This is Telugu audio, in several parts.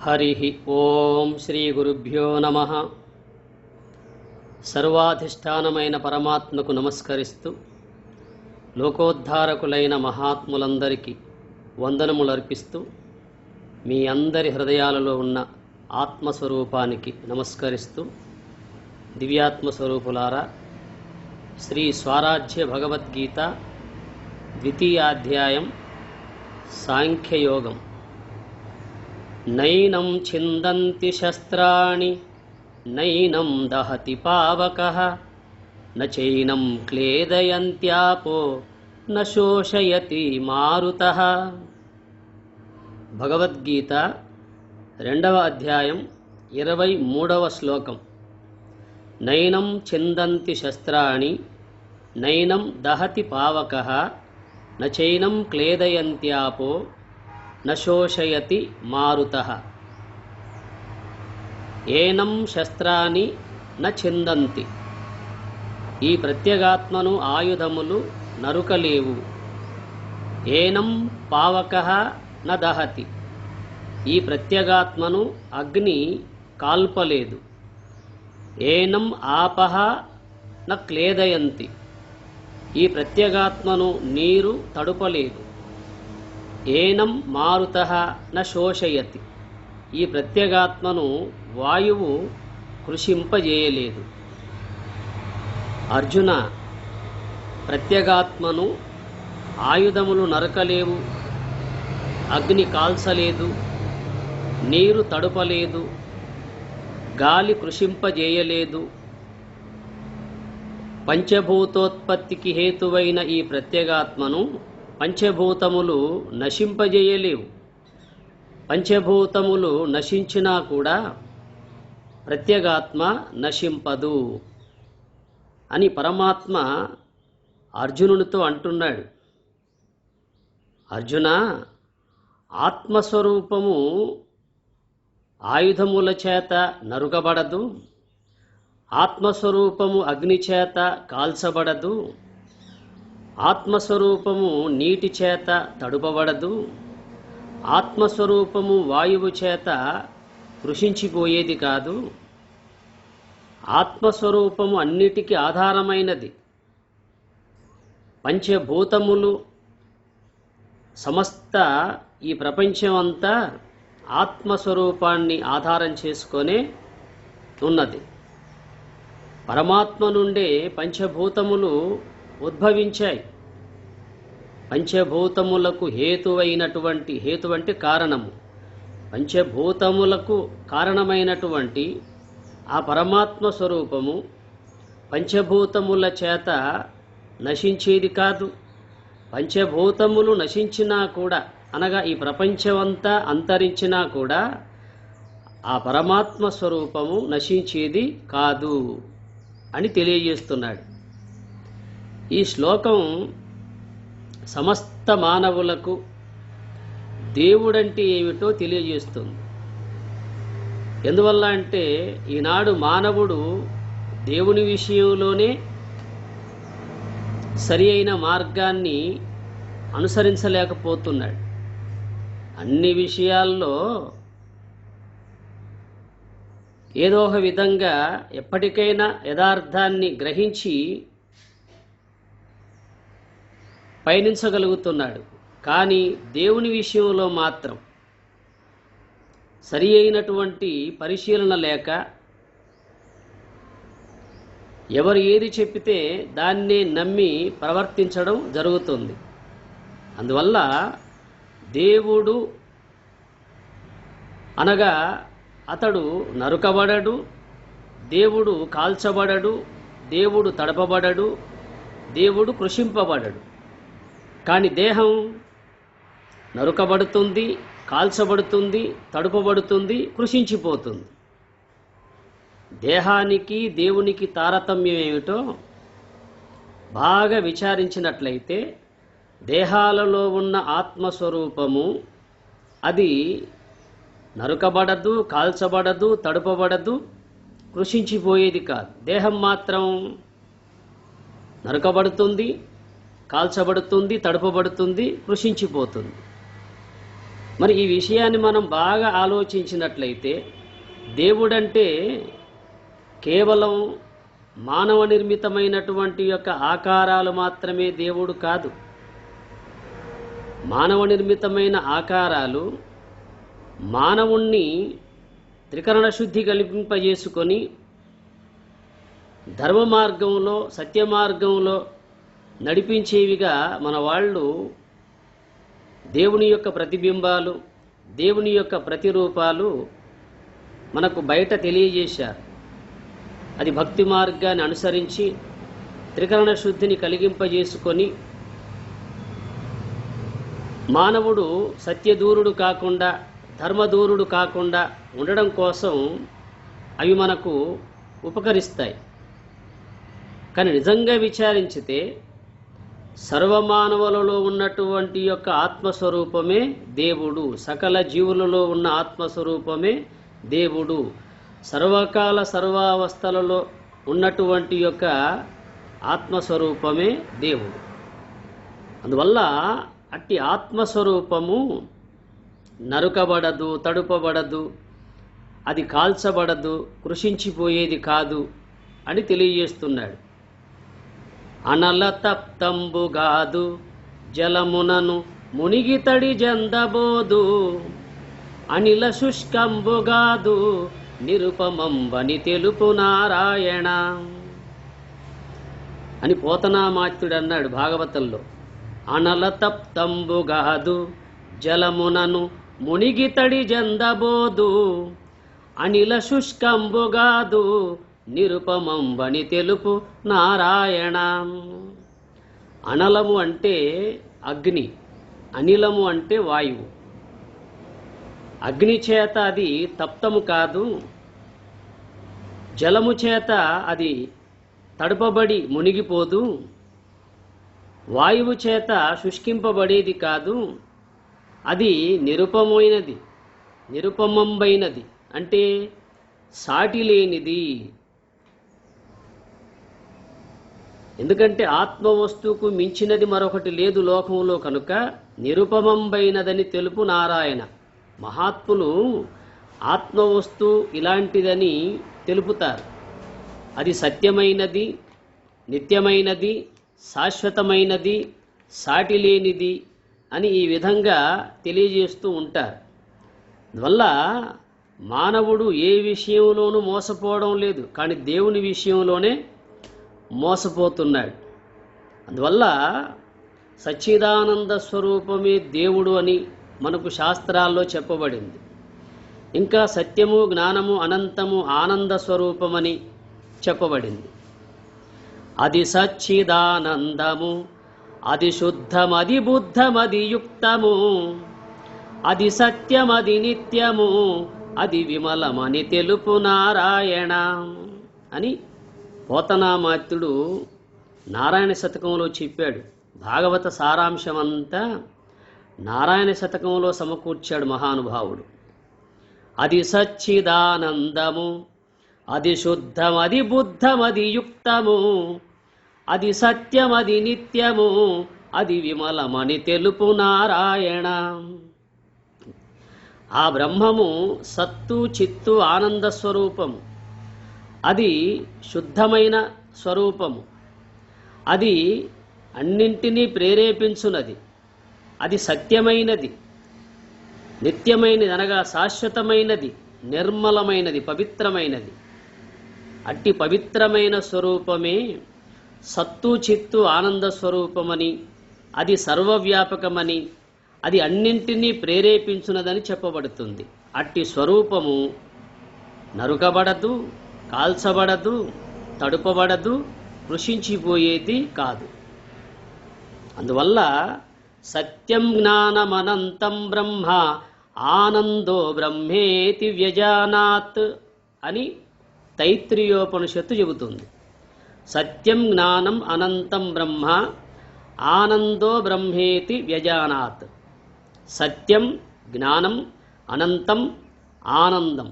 हरिः ओं श्री गुरुभ्यो नमः। సర్వాధిష్టానమైన పరమాత్మకు నమస్కరిస్తూ లోకోద్ధారకులైన మహాత్ములందరికీ వందనములర్పిస్తూ మీ అందరి హృదయాలలో ఉన్న ఆత్మస్వరూపానికి నమస్కరిస్తూ దివ్యాత్మస్వరూపులారా, శ్రీ స్వరాజ్య భగవద్గీత ద్వితీయాధ్యాయం సాంఖ్యయోగం. నైనం ఛిందంతి శస్త్రాణి నైనం దహతి పావకః న చైనం క్లేదయంత్యాపో న శోషయతి మారుతః. భగవద్గీత 2వ అధ్యాయం 23వ శ్లోకం. నైనం ఛిందంతి శస్త్రాణి నైనం దహతి పావకః న చైనం క్లేదయంత్యాపో న శోషయతి మారుతః. ఏనం శస్త్రాని న ఛిందంతి. ఈ ప్రత్యేగాత్మను ఆయుధములు నరుకలేవు. ఏనం పావకః న దహతి. ఈ ప్రత్యేగాత్మను అగ్ని కాల్పలేదు. ఏనం ఆపః న క్లేదయంతి. ఈ ప్రత్యేగాత్మను నీరు తడుపలేదు. ఏనం మారుతః న శోషయతి. ఈ ప్రత్యేగాత్మను వాయువు కృషింపజేయలేదు. అర్జున, ప్రత్యేగాత్మను ఆయుధములు నరకలేవు, అగ్ని కాల్చలేదు, నీరు తడుపలేదు, గాలి కృషింపజేయలేదు. పంచభూతోత్పత్తికి హేతువైన ఈ ప్రత్యేగాత్మను పంచభూతములు నశింపజేయలేవు. పంచభూతములు నశించినా కూడా ప్రత్యేగాత్మ నశింపదు అని పరమాత్మ అర్జునునితో అంటున్నాడు. అర్జున, ఆత్మస్వరూపము ఆయుధముల చేత నరుకబడదు, ఆత్మస్వరూపము అగ్ని చేత కాల్చబడదు, ఆత్మస్వరూపము నీటి చేత తడుపబడదు, ఆత్మస్వరూపము వాయువు చేత కృషించిపోయేది కాదు. ఆత్మస్వరూపము అన్నిటికీ ఆధారమైనది. పంచభూతములు సమస్త ఈ ప్రపంచమంతా ఆత్మస్వరూపాన్ని ఆధారం చేసుకొనే ఉన్నది. పరమాత్మ నుండే పంచభూతములు ఉద్భవించాయి. పంచభూతములకు హేతు అంటే కారణము. పంచభూతములకు కారణమైనటువంటి ఆ పరమాత్మ స్వరూపము పంచభూతముల చేత నశించేది కాదు. పంచభూతములు నశించినా కూడా, అనగా ఈ ప్రపంచమంతా అంతరించినా కూడా ఆ పరమాత్మ స్వరూపము నశించేది కాదు అని తెలియజేస్తున్నాడు. ఈ శ్లోకం సమస్త మానవులకు దేవుడంటే ఏమిటో తెలియజేస్తుంది. ఎందువల్ల అంటే ఈనాడు మానవుడు దేవుని విషయంలోనే సరి అయిన మార్గాన్ని అనుసరించలేకపోతున్నాడు. అన్ని విషయాల్లో ఏదో ఒక విధంగా ఎప్పటికైనా యథార్థాన్ని గ్రహించి పయనించగలుగుతున్నాడు. కానీ దేవుని విషయంలో మాత్రం సరి అయినటువంటి పరిశీలన లేక ఎవరు ఏది చెప్పితే దాన్నే నమ్మి ప్రవర్తించడం జరుగుతుంది. అందువల్ల దేవుడు అనగా అతడు నరుకబడడు, దేవుడు కాల్చబడడు, దేవుడు తడపబడడు, దేవుడు కృషింపబడడు. కానీ దేహం నరుకబడుతుంది, కాల్చబడుతుంది, తడుపబడుతుంది, కృషించిపోతుంది. దేహానికి దేవునికి తారతమ్యం ఏమిటో బాగా విచారించినట్లయితే దేహాలలో ఉన్న ఆత్మస్వరూపము అది నరుకబడదు, కాల్చబడదు, తడుపబడదు, కృషించిపోయేది కాదు. దేహం మాత్రం నరుకబడుతుంది, కాల్చబడుతుంది, తడుపబడుతుంది, కృషించిపోతుంది. మరి ఈ విషయాన్ని మనం బాగా ఆలోచించినట్లయితే దేవుడంటే కేవలం మానవ నిర్మితమైనటువంటి యొక్క ఆకారాలు మాత్రమే దేవుడు కాదు. మానవ నిర్మితమైన ఆకారాలు మానవుణ్ణి త్రికరణ శుద్ధి కల్పింపజేసుకొని ధర్మ మార్గంలో సత్య మార్గంలో నడిపించేవిగా మన వాళ్ళు దేవుని యొక్క ప్రతిబింబాలు, దేవుని యొక్క ప్రతిరూపాలు మనకు బయట తెలియజేశారు. అది భక్తి మార్గాన్ని అనుసరించి త్రికరణ శుద్ధిని కలిగింపజేసుకొని మానవుడు సత్యదూరుడు కాకుండా ధర్మదూరుడు కాకుండా ఉండడం కోసం అవి మనకు ఉపకరిస్తాయి. కానీ నిజంగా విచారించితే సర్వమానవులలో ఉన్నటువంటి యొక్క ఆత్మస్వరూపమే దేవుడు, సకల జీవులలో ఉన్న ఆత్మస్వరూపమే దేవుడు, సర్వకాల సర్వావస్థలలో ఉన్నటువంటి యొక్క ఆత్మస్వరూపమే దేవుడు. అందువల్ల అట్టి ఆత్మస్వరూపము నరుకబడదు, తడుపబడదు, అది కాల్చబడదు, కృషించిపోయేది కాదు అని తెలియజేస్తున్నాడు. అనల తప్తంబుగాదు జలమునను మునిగితడి జందబోదు, అనిల శుష్కంబుగాదు నిరుపమంబని తెలుపు నారాయణ అని పోతనామాత్యుడు అన్నాడు భాగవతంలో. అనల తప్తంబుగాదు జలమునను మునిగితడి జందబోదు, అనిల శుష్కంబుగాదు నిరుపమంబని తెలుపు నారాయణ. అనలము అంటే అగ్ని, అనిలము అంటే వాయువు. అగ్ని చేత అది తప్తము కాదు, జలము చేత అది తడపబడి మునిగిపోదు, వాయువు చేత శుష్కింపబడేది కాదు, అది నిరుపమైనది, నిరుపమంబైనది అంటే సాటి లేనిది. ఎందుకంటే ఆత్మ వస్తువుకు మించినది మరొకటి లేదు లోకంలో కనుక నిరుపమంబైనదని తెలుపు నారాయణ. మహాత్ములు ఆత్మవస్తు ఇలాంటిదని తెలుపుతారు. అది సత్యమైనది, నిత్యమైనది, శాశ్వతమైనది, సాటి లేనిది అని ఈ విధంగా తెలియజేస్తూ ఉంటారు. అందువల్ల మానవుడు ఏ విషయంలోనూ మోసపోవడం లేదు, కానీ దేవుని విషయంలోనే మోసపోతున్నాడు. అందువల్ల సచ్చిదానంద స్వరూపమే దేవుడు అని మనకు శాస్త్రాల్లో చెప్పబడింది. ఇంకా సత్యము, జ్ఞానము, అనంతము ఆనంద స్వరూపమని చెప్పబడింది. అది సచ్చిదానందము, అది శుద్ధమది బుద్ధమది యుక్తము, అది సత్యమది నిత్యము, అది విమలమని తెలుపు నారాయణ అని పోతనామాత్యుడు నారాయణ శతకంలో చెప్పాడు. భాగవత సారాంశమంతా నారాయణ శతకంలో సమకూర్చాడు మహానుభావుడు. అది సచ్చిదానందము, అది శుద్ధమది బుద్ధమది యుక్తము, అది సత్యమది నిత్యము, అది విమలమని తెలుపు నారాయణ. ఆ బ్రహ్మము సత్తు చిత్తు ఆనంద స్వరూపము, అది శుద్ధమైన స్వరూపము, అది అన్నింటినీ ప్రేరేపించున్నది, అది సత్యమైనది, నిత్యమైనది అనగా శాశ్వతమైనది, నిర్మలమైనది, పవిత్రమైనది. అట్టి పవిత్రమైన స్వరూపమే సత్తు చిత్తు ఆనంద స్వరూపమని, అది సర్వవ్యాపకమని, అది అన్నింటినీ ప్రేరేపించున్నదని చెప్పబడుతుంది. అట్టి స్వరూపము నరుకబడదు, కాల్చబడదు, తడుపబడదు, కృషించిపోయేది కాదు. అందువల్ల సత్యం జ్ఞానమనంతం బ్రహ్మ ఆనందో బ్రహ్మేతి వ్యజానాత్ అని తైత్రీయోపనిషత్తు చెబుతుంది. సత్యం జ్ఞానం అనంతం బ్రహ్మ ఆనందో బ్రహ్మేతి వ్యజానాత్. సత్యం, జ్ఞానం, అనంతం, ఆనందం,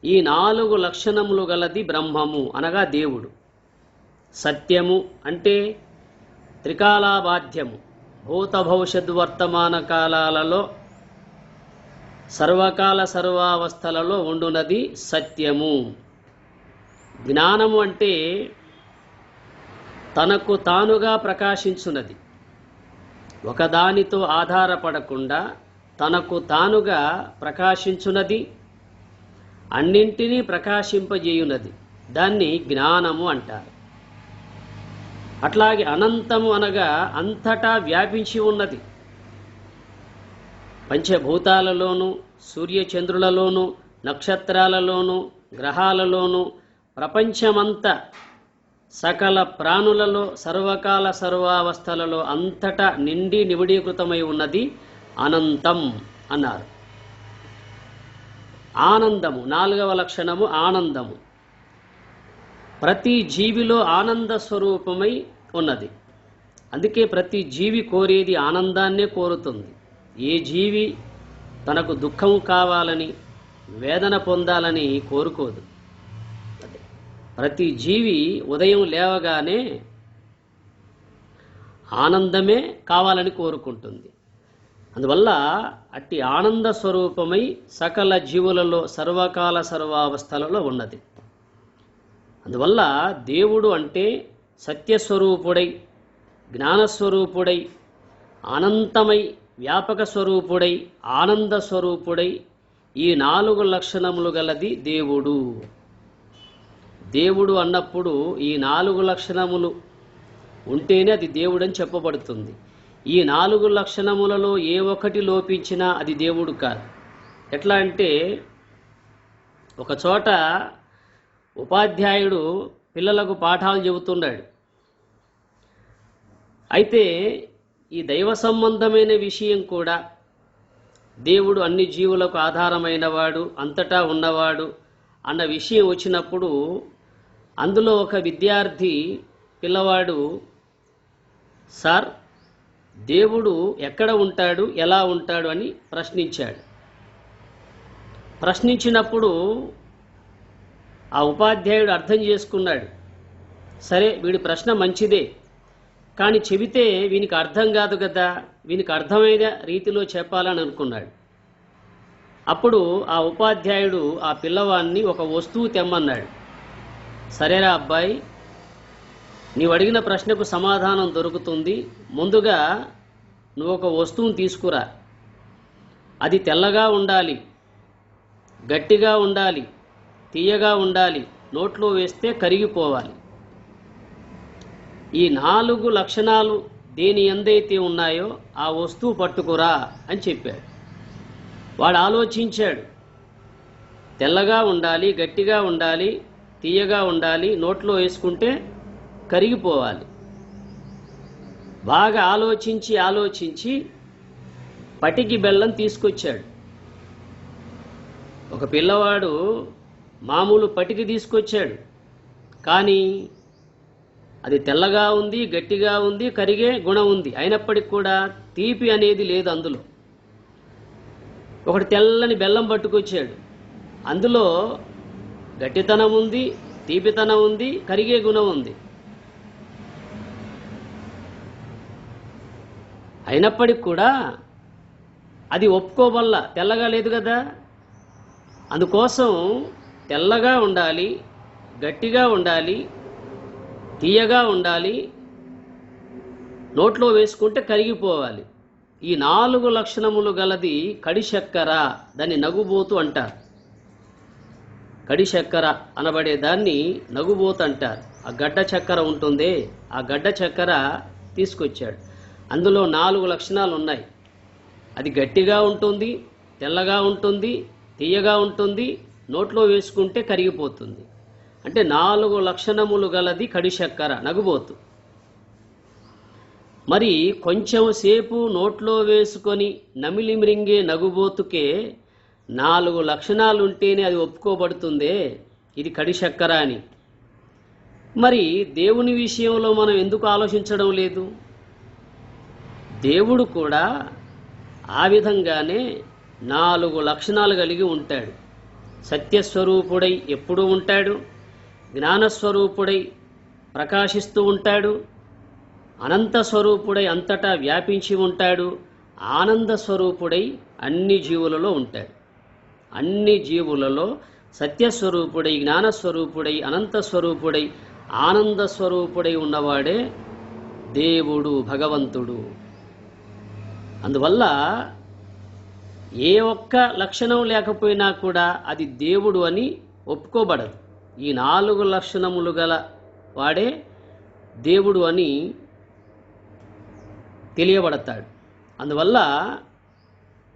ఈ 4 లక్షణములు గలది బ్రహ్మము అనగా దేవుడు. సత్యము అంటే త్రికాలాబాధ్యము, భూత భవిష్యత్ వర్తమాన కాలాలలో సర్వకాల సర్వావస్థలలో ఉండునది సత్యము. జ్ఞానము అంటే తనకు తానుగా ప్రకాశించున్నది, ఒకదానితో ఆధారపడకుండా తనకు తానుగా ప్రకాశించున్నది, అన్నింటినీ ప్రకాశింపజేయున్నది. దాన్ని జ్ఞానము అంటారు. అట్లాగే అనంతము అనగా అంతటా వ్యాపించి ఉన్నది. పంచభూతాలలోనూ, సూర్యచంద్రులలోనూ, నక్షత్రాలలోనూ, గ్రహాలలోనూ, ప్రపంచమంతా, సకల ప్రాణులలో, సర్వకాల సర్వావస్థలలో అంతటా నిండి నిబిడీకృతమై ఉన్నది అనంతం అన్నారు. ఆనందము, 4వ లక్షణము ఆనందము. ప్రతి జీవిలో ఆనంద స్వరూపమై ఉన్నది. అందుకే ప్రతి జీవి కోరేది ఆనందాన్నే కోరుతుంది. ఏ జీవి తనకు దుఃఖం కావాలని, వేదన పొందాలని కోరుకోదు. ప్రతి జీవి ఉదయం లేవగానే ఆనందమే కావాలని కోరుకుంటుంది. అందువల్ల అట్టి ఆనంద స్వరూపమై సకల జీవులలో సర్వకాల సర్వావస్థలలో ఉన్నది. అందువల్ల దేవుడు అంటే సత్యస్వరూపుడై, జ్ఞానస్వరూపుడై, అనంతమై, వ్యాపక స్వరూపుడై, ఆనంద స్వరూపుడై, ఈ 4 లక్షణములు గలది దేవుడు. దేవుడు అన్నప్పుడు ఈ 4 లక్షణములు ఉంటేనే అది దేవుడని చెప్పబడుతుంది. ఈ 4 లక్షణములలో ఏ ఒక్కటి లోపించినా అది దేవుడు కాదు. ఎట్లా అంటే, ఒక చోట ఉపాధ్యాయుడు పిల్లలకు పాఠాలు చెబుతున్నాడు. అయితే ఈ దైవ సంబంధమైన విషయం కూడా, దేవుడు అన్ని జీవులకు ఆధారమైనవాడు, అంతటా ఉన్నవాడు అన్న విషయం వచ్చినప్పుడు అందులో ఒక విద్యార్థి పిల్లవాడు, సార్, దేవుడు ఎక్కడ ఉంటాడు, ఎలా ఉంటాడు అని ప్రశ్నించాడు. ప్రశ్నించినప్పుడు ఆ ఉపాధ్యాయుడు అర్థం చేసుకున్నాడు. సరే, వీడి ప్రశ్న మంచిదే, కానీ చెబితే వీనికి అర్థం కాదు కదా, వీనికి అర్థమైన రీతిలో చెప్పాలని అనుకున్నాడు. అప్పుడు ఆ ఉపాధ్యాయుడు ఆ పిల్లవాడిని ఒక వస్తువు తెమ్మన్నాడు. సరేరా అబ్బాయి, నీవు అడిగిన ప్రశ్నకు సమాధానం దొరుకుతుంది. ముందుగా నువ్వు ఒక వస్తువును తీసుకురా. అది తెల్లగా ఉండాలి, గట్టిగా ఉండాలి, తీయగా ఉండాలి, నోట్లో వేస్తే కరిగిపోవాలి. ఈ 4 లక్షణాలు దేని ఎందైతే ఉన్నాయో ఆ వస్తువు పట్టుకురా అని చెప్పాడు. వాడు ఆలోచించాడు. తెల్లగా ఉండాలి, గట్టిగా ఉండాలి, తీయగా ఉండాలి, నోట్లో వేసుకుంటే కరిగిపోవాలి. బాగా ఆలోచించి పటికి బెల్లం తీసుకొచ్చాడు. ఒక పిల్లవాడు మామూలు పటికి తీసుకొచ్చాడు, కానీ అది తెల్లగా ఉంది, గట్టిగా ఉంది, కరిగే గుణం ఉంది. అయినప్పటికీ కూడా తీపి అనేది లేదు అందులో. ఒకటి తెల్లని బెల్లం పట్టుకొచ్చాడు, అందులో గట్టితనం ఉంది, తీపితనం ఉంది, కరిగే గుణం ఉంది. అయినప్పటికి కూడా అది ఒప్పుకోవల్ల, తెల్లగా లేదు కదా. అందుకోసం తెల్లగా ఉండాలి, గట్టిగా ఉండాలి, తీయగా ఉండాలి, నోట్లో వేసుకుంటే కరిగిపోవాలి. ఈ 4 లక్షణములు గలది కడి చక్కెర, దాన్ని నగుబోతు అంటారు. కడి చక్కెర అనబడే దాన్ని నగుబోతు అంటారు. ఆ గడ్డ చక్కెర ఉంటుందే, ఆ గడ్డ చక్కెర తీసుకొచ్చాడు. అందులో 4 లక్షణాలు ఉన్నాయి. అది గట్టిగా ఉంటుంది, తెల్లగా ఉంటుంది, తీయగా ఉంటుంది, నోట్లో వేసుకుంటే కరిగిపోతుంది. అంటే 4 లక్షణములు గలది కడి చక్కెర, నగుబోతు. మరి కొంచెం సేపు నోట్లో వేసుకొని నమిలి మ్రింగే నగుబోతుకే 4 లక్షణాలు ఉంటేనే అది ఒప్పుకోబడుతుందే ఇది కడి చక్కెర అని. మరి దేవుని విషయంలో మనం ఎందుకు ఆలోచించడం లేదు? దేవుడు కూడా ఆ విధంగానే 4 లక్షణాలు కలిగి ఉంటాడు. సత్యస్వరూపుడై ఎప్పుడూ ఉంటాడు, జ్ఞానస్వరూపుడై ప్రకాశిస్తూ ఉంటాడు, అనంత స్వరూపుడై అంతటా వ్యాపించి ఉంటాడు, ఆనంద స్వరూపుడై అన్ని జీవులలో ఉంటాడు. అన్ని జీవులలో సత్యస్వరూపుడై, జ్ఞానస్వరూపుడై, అనంతస్వరూపుడై, ఆనందస్వరూపుడై ఉన్నవాడే దేవుడు, భగవంతుడు. అందువల్ల ఏ ఒక్క లక్షణం లేకపోయినా కూడా అది దేవుడు అని ఒప్పుకోబడదు. ఈ 4 లక్షణములు గల వాడే దేవుడు అని తెలియబడతాడు. అందువల్ల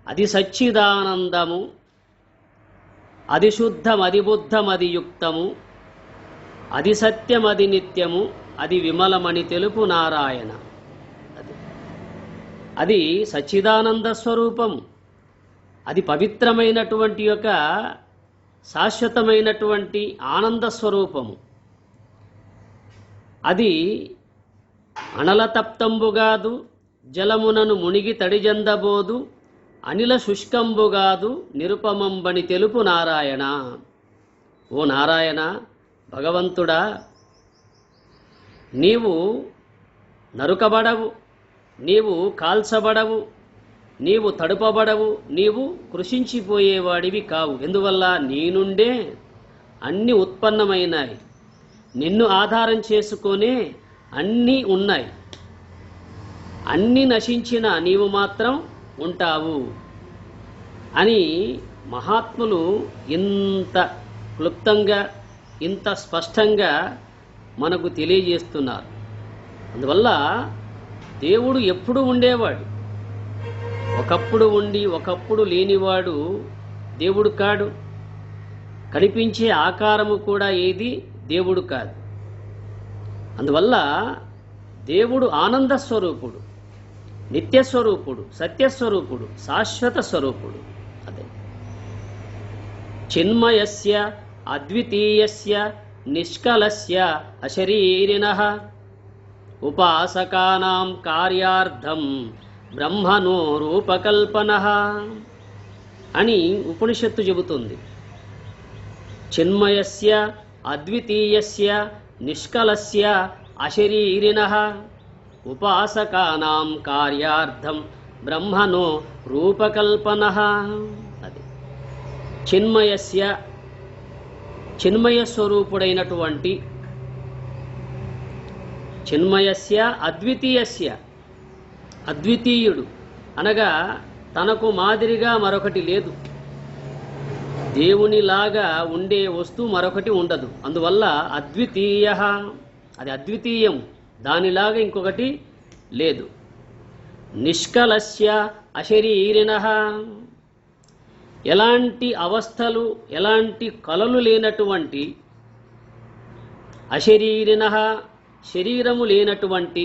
అది సచ్చిదానందము, అది శుద్ధం, అది బుద్ధం, అది యుక్తము, అది సత్యం, అది నిత్యము, అది విమలమని తెలుపు నారాయణ. అది సచ్చిదానంద స్వరూపము, అది పవిత్రమైనటువంటి యొక్క శాశ్వతమైనటువంటి ఆనంద స్వరూపము. అది అనలతప్తంబుగాదు, జలమునను మునిగి తడిజందబోదు, అనిల శుష్కంబుగాదు, నిరుపమంబని తెలుపు నారాయణ. ఓ నారాయణ, భగవంతుడా, నీవు నరుకబడవు, నీవు కాల్చబడవు, నీవు తడుపబడవు, నీవు కృషించిపోయేవాడివి కావు. ఎందువల్ల నీ నుండే అన్నీ ఉత్పన్నమైనాయి, నిన్ను ఆధారం చేసుకొనే అన్నీ ఉన్నాయి. అన్నీ నశించిన నీవు మాత్రం ఉంటావు అని మహాత్ములు ఇంత క్లుప్తంగా, ఇంత స్పష్టంగా మనకు తెలియజేస్తున్నారు. అందువల్ల దేవుడు ఎప్పుడు ఉండేవాడు, ఒకప్పుడు ఉండి ఒకప్పుడు లేనివాడు దేవుడు కాడు. కనిపించే ఆకారము కూడా ఏది దేవుడు కాదు. అందువల్ల దేవుడు ఆనంద స్వరూపుడు, నిత్యస్వరూపుడు, సత్యస్వరూపుడు, శాశ్వత స్వరూపుడు. అదే చిన్మయస్య అద్వితీయస్య నిష్కలస్య అశరీరిణః ఉపాసకానాం కార్యార్థం బ్రహ్మణో రూపకల్పనః అని ఉపనిషత్తు చెబుతుంది. చిన్మయస్య అద్వితీయస్య నిష్కలస్య అశరీరిణః ఉపాసకానాం కార్యార్థం బ్రహ్మణో రూపకల్పనః. అది చిన్మయస్య, చిన్మయ స్వరూపుడైనటువంటి, చిన్మయస్య అద్వితీయస్య, అద్వితీయుడు అనగా తనకు మాదిరిగా మరొకటి లేదు. దేవునిలాగా ఉండే వస్తువు మరొకటి ఉండదు. అందువల్ల అద్వితీయ, అది అద్వితీయం, దానిలాగా ఇంకొకటి లేదు. నిష్కలస్య అశరీరిణః, ఎలాంటి అవస్థలు, ఎలాంటి కలలు లేనటువంటి, అశరీరిణః శరీరము లేనటువంటి,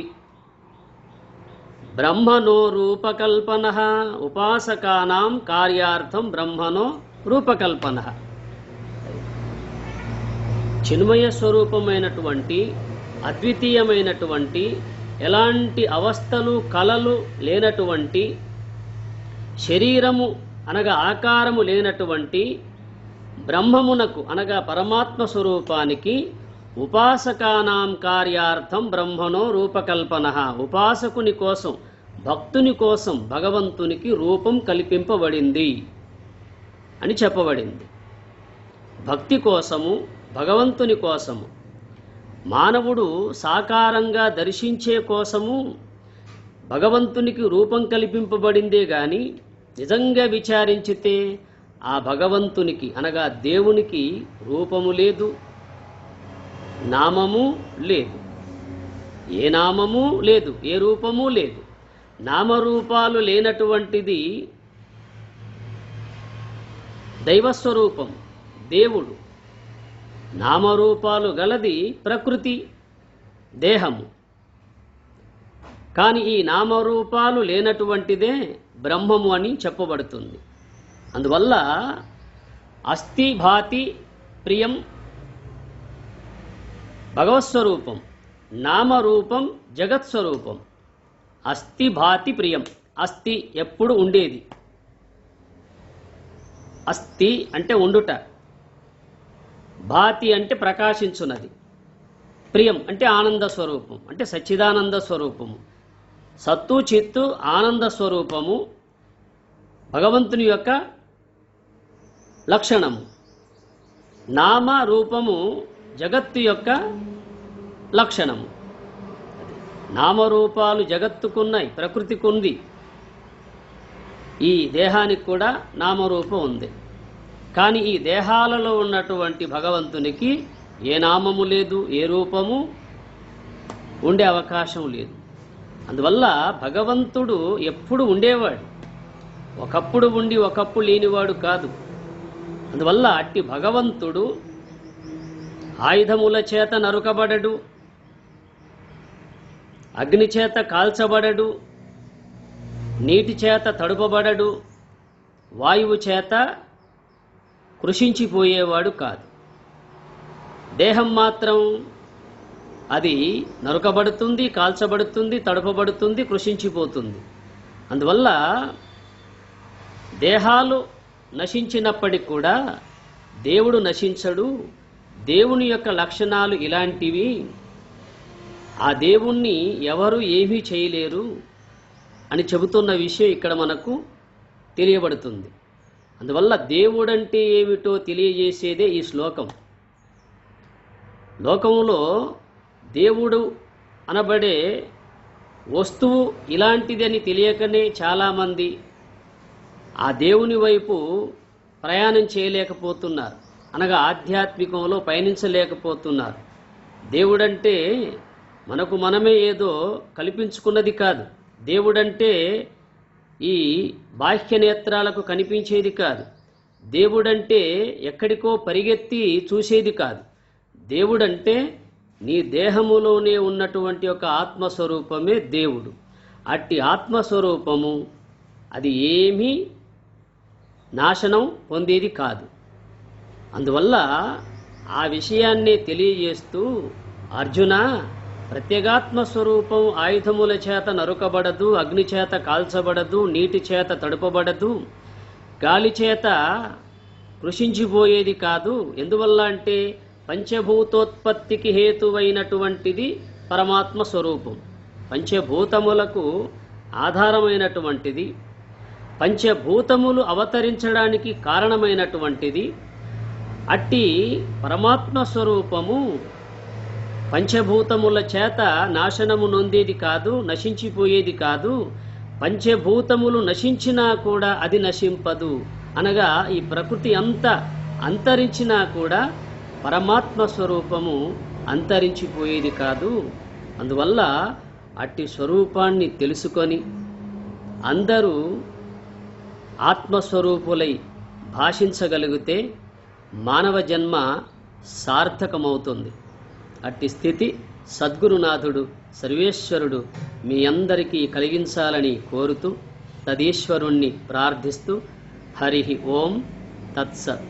బ్రహ్మణో రూపకల్పనః ఉపాసకానాం కార్యార్థం బ్రహ్మణో రూపకల్పనః. చిన్మయ స్వరూపమైనటువంటి, అద్వితీయమైనటువంటి, ఎలాంటి అవస్థలు కలలు లేనటువంటి, శరీరము అనగా ఆకారము లేనటువంటి బ్రహ్మమునకు అనగా పరమాత్మ స్వరూపానికి ఉపాసకానాం కార్యార్థం బ్రహ్మణో రూపకల్పనః, ఉపాసకుని కోసం, భక్తుని కోసం భగవంతునికి రూపం కల్పింపబడింది అని చెప్పబడింది. భక్తి కోసము, భగవంతుని కోసము, మానవుడు సాకారంగా దర్శించే కోసము భగవంతునికి రూపం కల్పింపబడిందే గాని నిజంగా విచారించితే ఆ భగవంతునికి అనగా దేవునికి రూపము లేదు, నామము లేదు. ఏ నామము లేదు, ఏ రూపము లేదు. నామరూపాలు లేనటువంటిది దైవస్వరూపం, దేవుడు. నామరూపాలు గలది ప్రకృతి, దేహము. కానీ ఈ నామరూపాలు లేనటువంటిదే బ్రహ్మము అని చెప్పబడుతుంది. అందువల్ల అస్థి భాతి ప్రియం భగవత్స్వరూపం, నామరూపం జగత్స్వరూపం. అస్థి భాతి ప్రియం, అస్థి ఎప్పుడు ఉండేది, అస్థి అంటే ఉండుట, భాతి అంటే ప్రకాశించున్నది, ప్రియం అంటే ఆనంద స్వరూపం, అంటే సచ్చిదానంద స్వరూపము. సత్తు చిత్తు ఆనంద స్వరూపము భగవంతుని యొక్క లక్షణము. నామ రూపము జగత్తు యొక్క లక్షణము. నామరూపాలు జగత్తుకున్నాయి, ప్రకృతికుంది. ఈ దేహానికి కూడా నామరూపం ఉంది. కానీ ఈ దేహాలలో ఉన్నటువంటి భగవంతునికి ఏ నామము లేదు, ఏ రూపము ఉండే అవకాశం లేదు. అందువల్ల భగవంతుడు ఎప్పుడు ఉండేవాడు, ఒకప్పుడు ఉండి ఒకప్పుడు లేనివాడు కాదు. అందువల్ల అట్టి భగవంతుడు ఆయుధముల చేత నరుకబడడు, అగ్ని చేత కాల్చబడడు, నీటి చేత తడుపబడడు, వాయువు చేత కృషించిపోయేవాడు కాదు. దేహం మాత్రం అది నరుకబడుతుంది, కాల్చబడుతుంది, తడుపబడుతుంది, కృషించిపోతుంది. అందువల్ల దేహాలు నశించినప్పటికి కూడా దేవుడు నశించడు. దేవుని యొక్క లక్షణాలు ఇలాంటివి. ఆ దేవుణ్ణి ఎవరు ఏమీ చేయలేరు అని చెబుతున్న విషయం ఇక్కడ మనకు తెలియబడుతుంది. అందువల్ల దేవుడంటే ఏమిటో తెలియజేసేదే ఈ శ్లోకం. లోకంలో దేవుడు అనబడే వస్తువు ఇలాంటిదని తెలియకనే చాలామంది ఆ దేవుని వైపు ప్రయాణం చేయలేకపోతున్నారు, అనగా ఆధ్యాత్మికంలో పయనించలేకపోతున్నారు. దేవుడంటే మనకు మనమే ఏదో కల్పించుకున్నది కాదు. దేవుడంటే ఈ బాహ్య నేత్రాలకు కనిపించేది కాదు. దేవుడంటే ఎక్కడికో పరిగెత్తి చూసేది కాదు. దేవుడంటే నీ దేహములోనే ఉన్నటువంటి ఒక ఆత్మస్వరూపమే దేవుడు. అట్టి ఆత్మస్వరూపము అది ఏమీ నాశనం పొందేది కాదు. అందువల్ల ఆ విషయాన్నే తెలియజేస్తూ అర్జున, ప్రత్యేగాత్మ స్వరూపం ఆయుధముల చేత నరుకబడదు, అగ్ని చేత కాల్చబడదు, నీటి చేత తడుపబడదు, గాలి చేత కృషించిపోయేది కాదు. ఎందువల్ల అంటే పంచభూతోత్పత్తికి హేతువైనటువంటిది పరమాత్మ స్వరూపం. పంచభూతములకు ఆధారమైనటువంటిది, పంచభూతములు అవతరించడానికి కారణమైనటువంటిది. అట్టి పరమాత్మ స్వరూపము పంచభూతముల చేత నాశనము నొందేది కాదు, నశించిపోయేది కాదు. పంచభూతములు నశించినా కూడా అది నశింపదు. అనగా ఈ ప్రకృతి అంతా అంతరించినా కూడా పరమాత్మ స్వరూపము అంతరించిపోయేది కాదు. అందువల్ల అట్టి స్వరూపాన్ని తెలుసుకొని అందరూ ఆత్మస్వరూపులై భాషించగలిగితే మానవ జన్మ సార్థకమవుతుంది. అట్టి స్థితి సద్గురునాథుడు సర్వేశ్వరుడు మీ అందరికీ కలిగించాలని కోరుతూ తదీశ్వరుణ్ణి ప్రార్థిస్తూ హరి ఓం తత్సత్.